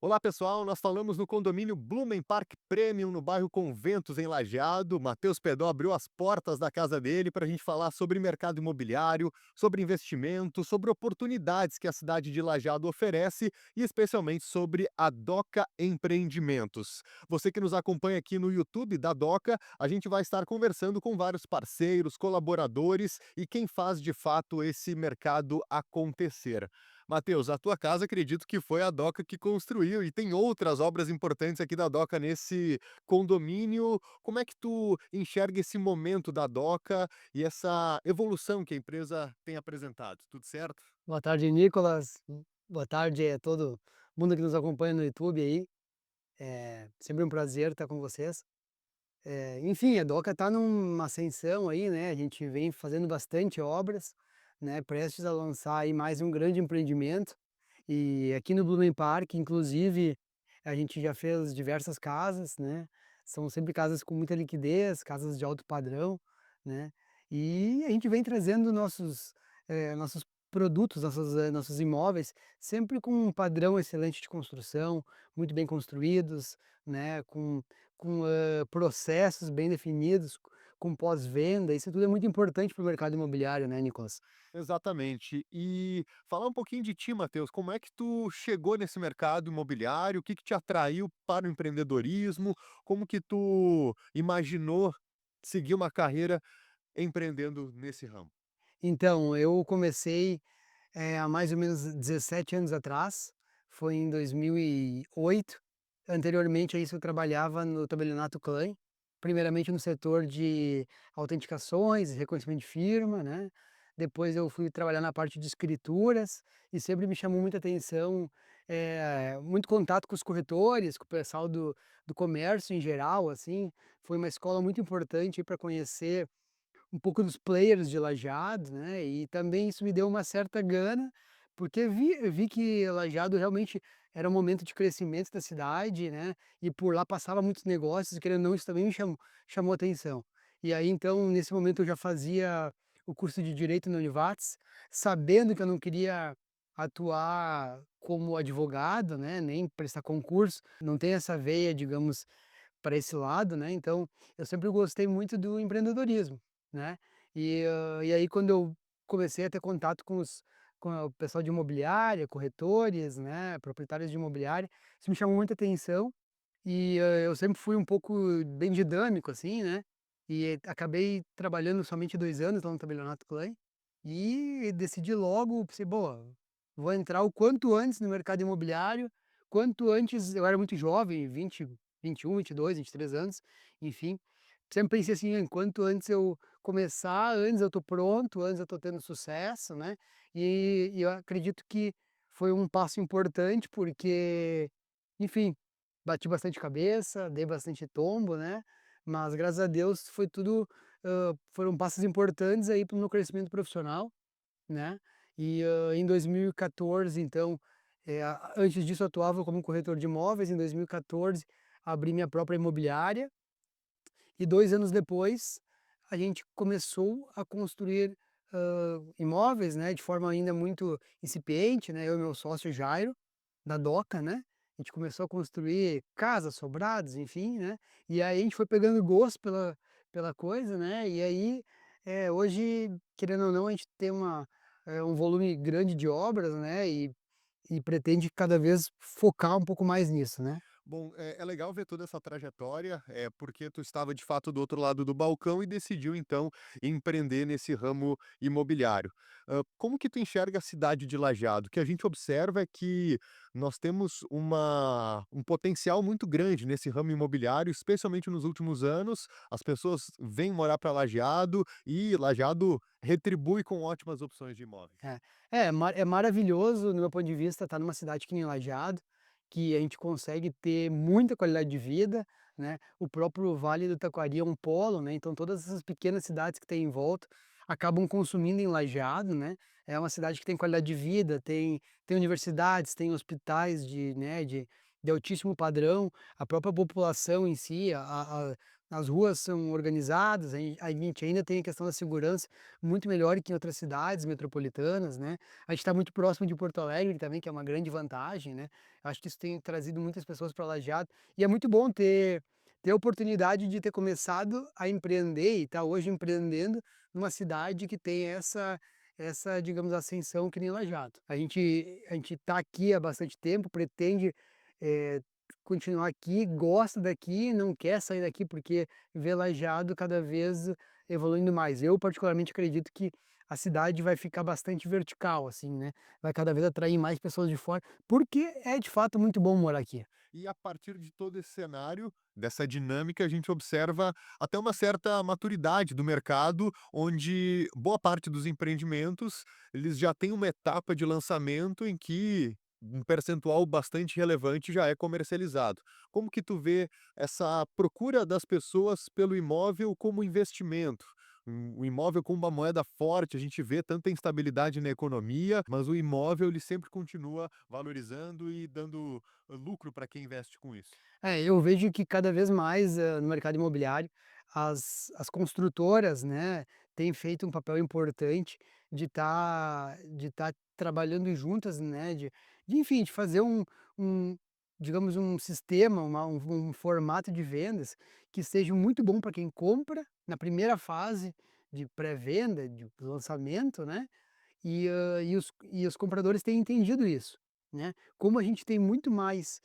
Olá pessoal, nós falamos no condomínio Blumen Park Premium, no bairro Conventos, em Lajeado. Matheus Pedó abriu as portas da casa dele para a gente falar sobre mercado imobiliário, sobre investimento, sobre oportunidades que a cidade de Lajeado oferece e especialmente sobre a Doca Empreendimentos. Você que nos acompanha aqui no YouTube da Doca, a gente vai estar conversando com vários parceiros, colaboradores e quem faz de fato esse mercado acontecer. Matheus, a tua casa acredito que foi a Doca que construiu e tem outras obras importantes aqui da Doca nesse condomínio. Como é que tu enxerga esse momento da Doca e essa evolução que a empresa tem apresentado? Tudo certo? Boa tarde, Nicolas. Boa tarde a todo mundo que nos acompanha no YouTube aí. É sempre um prazer estar com vocês. Enfim, a Doca está numa ascensão aí, né? A gente vem fazendo bastante obras, né? Prestes a lançar aí mais um grande empreendimento. E aqui no Blumen Park, inclusive, a gente já fez diversas casas, né? São sempre casas com muita liquidez, casas de alto padrão, né? E a gente vem trazendo nossos produtos, nossos imóveis, sempre com um padrão excelente de construção, muito bem construídos, né? Com processos bem definidos, com pós-venda. Isso tudo é muito importante para o mercado imobiliário, né, Nicolas? Exatamente. E falar um pouquinho de ti, Matheus, como é que tu chegou nesse mercado imobiliário? O que que te atraiu para o empreendedorismo? Como que tu imaginou seguir uma carreira empreendendo nesse ramo? Então, eu comecei, há mais ou menos 17 anos atrás, foi em 2008. Anteriormente a isso eu trabalhava no tabelionato Klein, primeiramente no setor de autenticações e reconhecimento de firma, né. Depois eu fui trabalhar na parte de escrituras e sempre me chamou muita atenção, muito contato com os corretores, com o pessoal do comércio em geral, assim. Foi uma escola muito importante para conhecer um pouco dos players de Lajeado, né, e também isso me deu uma certa gana, porque vi que Lajeado realmente era um momento de crescimento da cidade, né, e por lá passava muitos negócios, e querendo ou não, isso também me chamou atenção. E aí, então, nesse momento eu já fazia o curso de Direito na Univates, sabendo que eu não queria atuar como advogado, né, nem prestar concurso, não tem essa veia, digamos, para esse lado, né, então eu sempre gostei muito do empreendedorismo, né. E aí quando eu comecei a ter contato com o pessoal de imobiliária, corretores, né, proprietários de imobiliária, isso me chamou muita atenção e, eu sempre fui um pouco bem dinâmico, assim, né, e acabei trabalhando somente 2 anos lá no tabelionato Klein, e decidi logo, pensei: "Boa, vou entrar o quanto antes no mercado imobiliário, quanto antes". Eu era muito jovem, 21, 22, 23 anos, enfim, sempre pensei assim: "Quanto antes eu começar, antes eu estou pronto, antes eu estou tendo sucesso", né, e eu acredito que foi um passo importante, porque, enfim, bati bastante cabeça, dei bastante tombo, né, mas graças a Deus foi tudo, foram passos importantes aí para o meu crescimento profissional, né. E, em 2014 então, antes disso eu atuava como corretor de imóveis, em 2014 abri minha própria imobiliária, e 2 anos depois a gente começou a construir, imóveis, né, de forma ainda muito incipiente, né, eu e meu sócio Jairo, da Doca, né. A gente começou a construir casas, sobrados, enfim, né, e aí a gente foi pegando gosto pela coisa, né, e aí, hoje, querendo ou não, a gente tem um volume grande de obras, né, e pretende cada vez focar um pouco mais nisso, né. Bom, é legal ver toda essa trajetória, porque tu estava de fato do outro lado do balcão e decidiu então empreender nesse ramo imobiliário. Como que tu enxerga a cidade de Lajeado? O que a gente observa é que nós temos um potencial muito grande nesse ramo imobiliário, especialmente nos últimos anos. As pessoas vêm morar para Lajeado e Lajeado retribui com ótimas opções de imóveis. É. É maravilhoso, no meu ponto de vista, estar numa cidade que nem Lajeado, que a gente consegue ter muita qualidade de vida, né. O próprio Vale do Taquari é um polo, né, então todas essas pequenas cidades que tem em volta acabam consumindo em Lajeado, né. É uma cidade que tem qualidade de vida, tem universidades, tem hospitais de altíssimo padrão, a própria população em si, as ruas são organizadas, a gente ainda tem a questão da segurança muito melhor que em outras cidades metropolitanas, né. A gente está muito próximo de Porto Alegre também, que é uma grande vantagem, né. Acho que isso tem trazido muitas pessoas para Lajeado, e é muito bom ter a oportunidade de ter começado a empreender e estar hoje empreendendo numa cidade que tem essa, digamos, ascensão que nem Lajeado. A gente está aqui há bastante tempo, pretende, eh, continuar aqui, gosta daqui, não quer sair daqui, porque vê Lajeado cada vez evoluindo mais. Eu particularmente acredito que a cidade vai ficar bastante vertical, assim, né, vai cada vez atrair mais pessoas de fora, porque é de fato muito bom morar aqui. E a partir de todo esse cenário, dessa dinâmica, a gente observa até uma certa maturidade do mercado, onde boa parte dos empreendimentos, eles já têm uma etapa de lançamento em que um percentual bastante relevante já é comercializado. Como que tu vê essa procura das pessoas pelo imóvel como investimento? O imóvel como uma moeda forte, a gente vê tanta instabilidade na economia, mas o imóvel ele sempre continua valorizando e dando lucro para quem investe com isso. É, eu vejo que cada vez mais, no mercado imobiliário, as construtoras, né, têm feito um papel importante de estar trabalhando juntas, né, enfim, de fazer um, digamos, um sistema, um formato de vendas que seja muito bom para quem compra, na primeira fase de pré-venda, de lançamento, né, e os compradores têm entendido isso, né. Como a gente tem muito mais,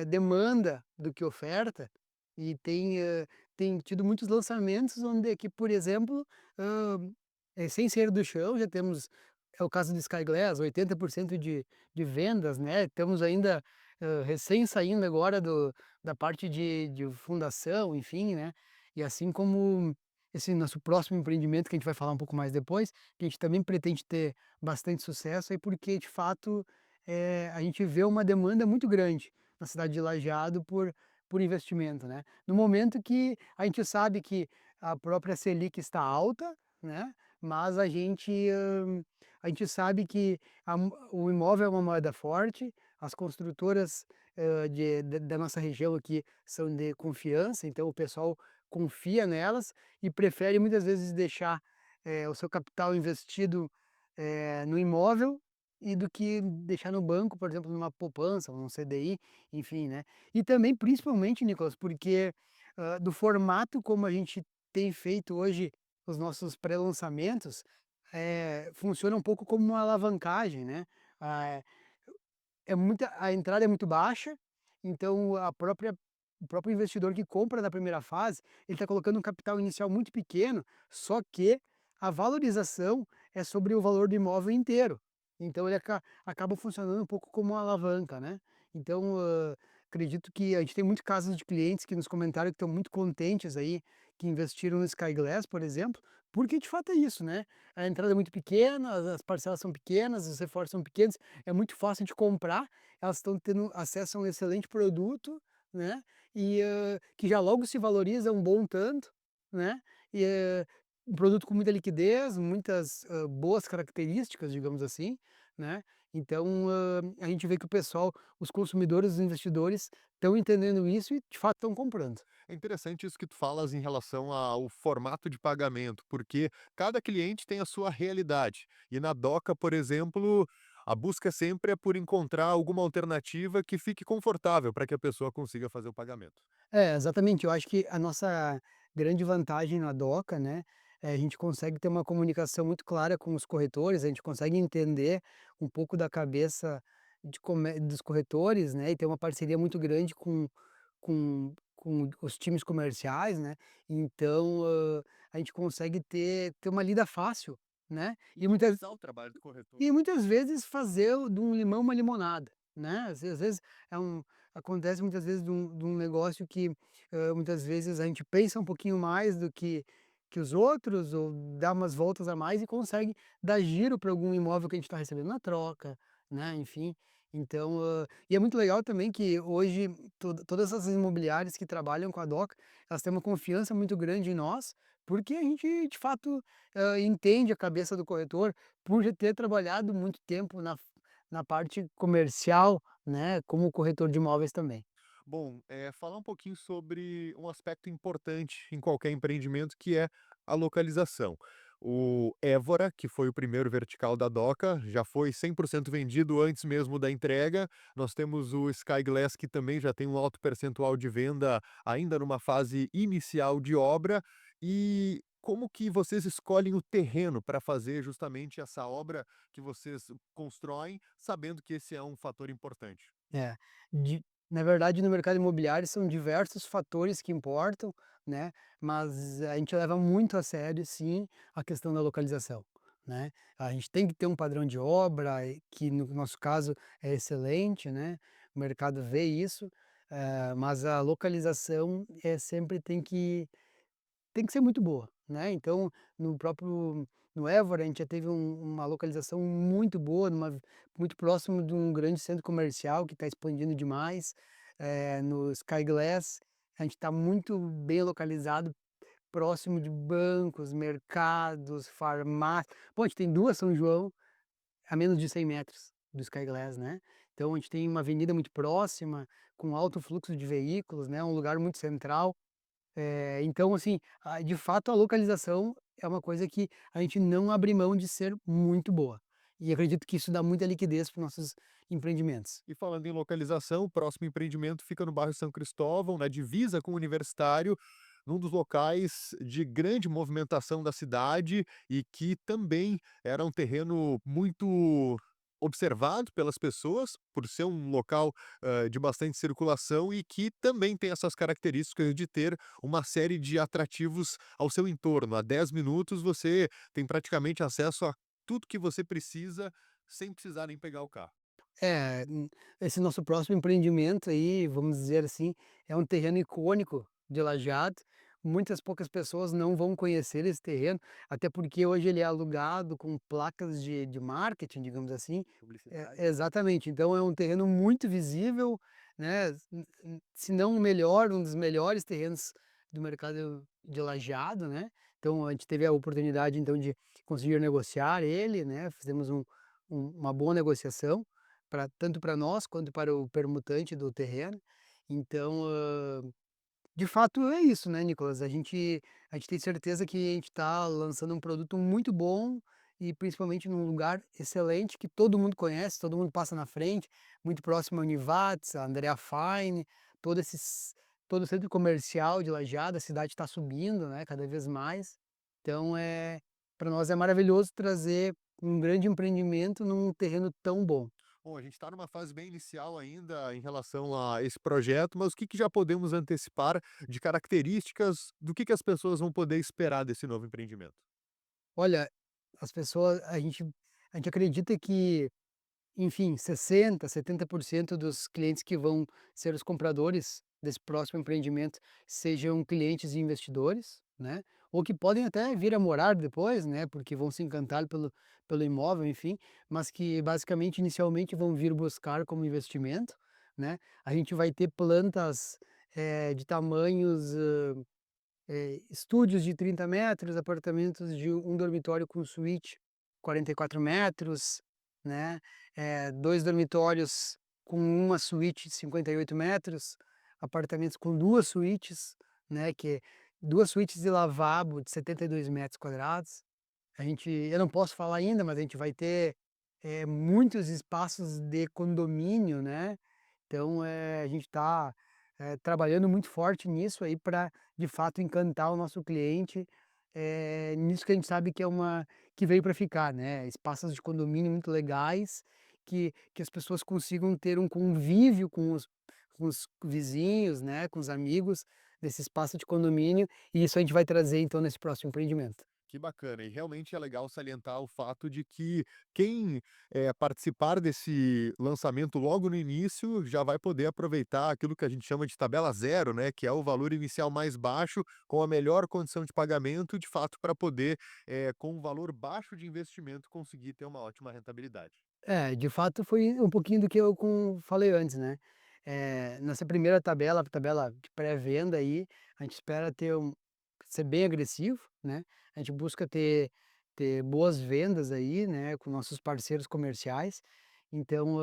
demanda do que oferta, e tem tido muitos lançamentos onde que, por exemplo, sem ser do chão, já temos é o caso do Sky Glass, 80% de vendas, né. Estamos ainda, recém saindo agora da parte de fundação, enfim, né. E assim como esse nosso próximo empreendimento, que a gente vai falar um pouco mais depois, que a gente também pretende ter bastante sucesso aí, porque de fato, a gente vê uma demanda muito grande na cidade de Lajeado por investimento, né. No momento que a gente sabe que a própria Selic está alta, né, mas a gente sabe que o imóvel é uma moeda forte, as construtoras, da nossa região aqui são de confiança, então o pessoal confia nelas e prefere muitas vezes deixar, o seu capital investido, no imóvel e do que deixar no banco, por exemplo, numa poupança, num CDI, enfim, né. E também, principalmente, Nicolas, porque, do formato como a gente tem feito hoje os nossos pré-lançamentos, funciona um pouco como uma alavancagem, né. Ah, a entrada é muito baixa, então o próprio investidor que compra na primeira fase, ele está colocando um capital inicial muito pequeno, só que a valorização é sobre o valor do imóvel inteiro. Então ele acaba funcionando um pouco como uma alavanca, né. Então, acredito que a gente tem muitos casos de clientes que nos comentaram que estão muito contentes aí, que investiram no Sky Glass, por exemplo, porque de fato é isso, né, a entrada é muito pequena, as parcelas são pequenas, os reforços são pequenos, é muito fácil de comprar, elas estão tendo acesso a um excelente produto, né, que já logo se valoriza um bom tanto, né, e, um produto com muita liquidez, muitas, boas características, digamos assim, né. Então, a gente vê que o pessoal, os consumidores, os investidores estão entendendo isso e de fato estão comprando. É interessante isso que tu falas em relação ao formato de pagamento, porque cada cliente tem a sua realidade. E na Doca, por exemplo, a busca sempre é por encontrar alguma alternativa que fique confortável para que a pessoa consiga fazer o pagamento. É, exatamente. Eu acho que a nossa grande vantagem na Doca, né, a gente consegue ter uma comunicação muito clara com os corretores, a gente consegue entender um pouco da cabeça dos corretores, né, e ter uma parceria muito grande com os times comerciais, né. Então, a gente consegue ter uma lida fácil, né, E otimizar o trabalho do corretor. e muitas vezes fazer de um limão uma limonada, né, às vezes é acontece muitas vezes de um negócio que, muitas vezes a gente pensa um pouquinho mais do que os outros, ou dá umas voltas a mais e consegue dar giro para algum imóvel que a gente está recebendo na troca, né, enfim. Então, e é muito legal também que hoje todas essas imobiliárias que trabalham com a Doca, elas têm uma confiança muito grande em nós, porque a gente de fato, entende a cabeça do corretor, por já ter trabalhado muito tempo na parte comercial, né, como corretor de imóveis também. Bom, falar um pouquinho sobre um aspecto importante em qualquer empreendimento, que é a localização. O Évora, que foi o primeiro vertical da Doca, já foi 100% vendido antes mesmo da entrega. Nós temos o Sky Glass, que também já tem um alto percentual de venda, ainda numa fase inicial de obra. E como que vocês escolhem o terreno para fazer justamente essa obra que vocês constroem, sabendo que esse é um fator importante? É, de na verdade, no mercado imobiliário são diversos fatores que importam, né, mas a gente leva muito a sério, sim, a questão da localização, né. A gente tem que ter um padrão de obra que no nosso caso é excelente, né, o mercado vê isso, mas a localização, sempre tem que ser muito boa, né, então no Évora a gente já teve uma localização muito boa, muito próximo de um grande centro comercial que está expandindo demais, no Sky Glass, a gente está muito bem localizado, próximo de bancos, mercados, farmácias. Pô, a gente tem 2 São João a menos de 100 metros do Sky Glass, né, então a gente tem uma avenida muito próxima, com alto fluxo de veículos, né, um lugar muito central. Então assim, de fato a localização é uma coisa que a gente não abre mão de ser muito boa. E acredito que isso dá muita liquidez para os nossos empreendimentos. E falando em localização, o próximo empreendimento fica no bairro São Cristóvão, na divisa com o Universitário, num dos locais de grande movimentação da cidade e que também era um terreno muito observado pelas pessoas, por ser um local de bastante circulação e que também tem essas características de ter uma série de atrativos ao seu entorno. A 10 minutos você tem praticamente acesso a tudo que você precisa sem precisar nem pegar o carro. É, esse nosso próximo empreendimento aí, vamos dizer assim, é um terreno icônico de Lajeado. Muitas poucas pessoas não vão conhecer esse terreno, até porque hoje ele é alugado com placas de marketing, digamos assim. Publicidade. Exatamente, então é um terreno muito visível, né? Se não o melhor, um dos melhores terrenos do mercado de Lajeado, né? Então a gente teve a oportunidade então de conseguir negociar ele, né? Fizemos uma boa negociação tanto para nós quanto para o permutante do terreno. Então, de fato é isso, né, Nicolas, a gente tem certeza que a gente está lançando um produto muito bom e principalmente num lugar excelente que todo mundo conhece, todo mundo passa na frente, muito próximo à Univates, a Andrea Fine, todo esses todo o centro comercial de Lajeado, a cidade está subindo, né, cada vez mais. Então, para nós é maravilhoso trazer um grande empreendimento num terreno tão bom. Bom, a gente está numa fase bem inicial ainda em relação a esse projeto, mas o que que já podemos antecipar de características do que as pessoas vão poder esperar desse novo empreendimento? Olha, as pessoas a gente acredita que, enfim, 60, 70% dos clientes que vão ser os compradores desse próximo empreendimento sejam clientes e investidores, né, ou que podem até vir a morar depois, né, porque vão se encantar pelo imóvel, enfim, mas que basicamente, inicialmente, vão vir buscar como investimento, né. A gente vai ter plantas, de tamanhos estúdios de 30 metros, apartamentos de um dormitório com suíte, 44 metros, né, 2 dormitórios com uma suíte de 58 metros, apartamentos com 2 suítes, né, 2 suítes e lavabo de 72 metros quadrados. Eu não posso falar ainda, mas a gente vai ter, muitos espaços de condomínio, né, então, a gente está, trabalhando muito forte nisso aí para, de fato, encantar o nosso cliente, nisso que a gente sabe que veio para ficar, né, espaços de condomínio muito legais, que as pessoas consigam ter um convívio com os vizinhos, né, com os amigos desse espaço de condomínio, e isso a gente vai trazer então nesse próximo empreendimento. Que bacana, e realmente é legal salientar o fato de que quem participar desse lançamento logo no início já vai poder aproveitar aquilo que a gente chama de tabela zero, né? Que é o valor inicial mais baixo, com a melhor condição de pagamento, de fato, para poder, com um valor baixo de investimento, conseguir ter uma ótima rentabilidade. É, de fato foi um pouquinho do que eu falei antes, né. Nessa primeira tabela de pré-venda aí, a gente espera ser bem agressivo, né, a gente busca ter boas vendas aí, né, com nossos parceiros comerciais, então,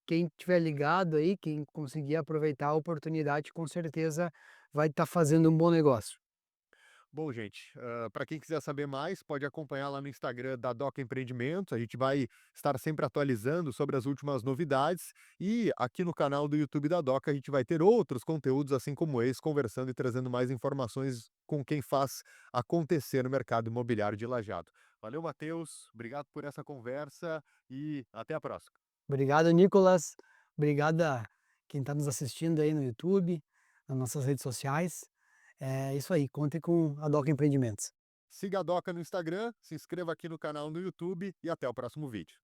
quem tiver ligado aí, quem conseguir aproveitar a oportunidade, com certeza vai estar fazendo um bom negócio. Bom, gente, para quem quiser saber mais, pode acompanhar lá no Instagram da Doca Empreendimentos. A gente vai estar sempre atualizando sobre as últimas novidades. E aqui no canal do YouTube da Doca, a gente vai ter outros conteúdos, assim como esse, conversando e trazendo mais informações com quem faz acontecer no mercado imobiliário de Lajeado. Valeu, Matheus. Obrigado por essa conversa e até a próxima. Obrigado, Nicolas. Obrigado a quem está nos assistindo aí no YouTube, nas nossas redes sociais. É isso aí, conte com a Doca Empreendimentos. Siga a Doca no Instagram, se inscreva aqui no canal no YouTube e até o próximo vídeo.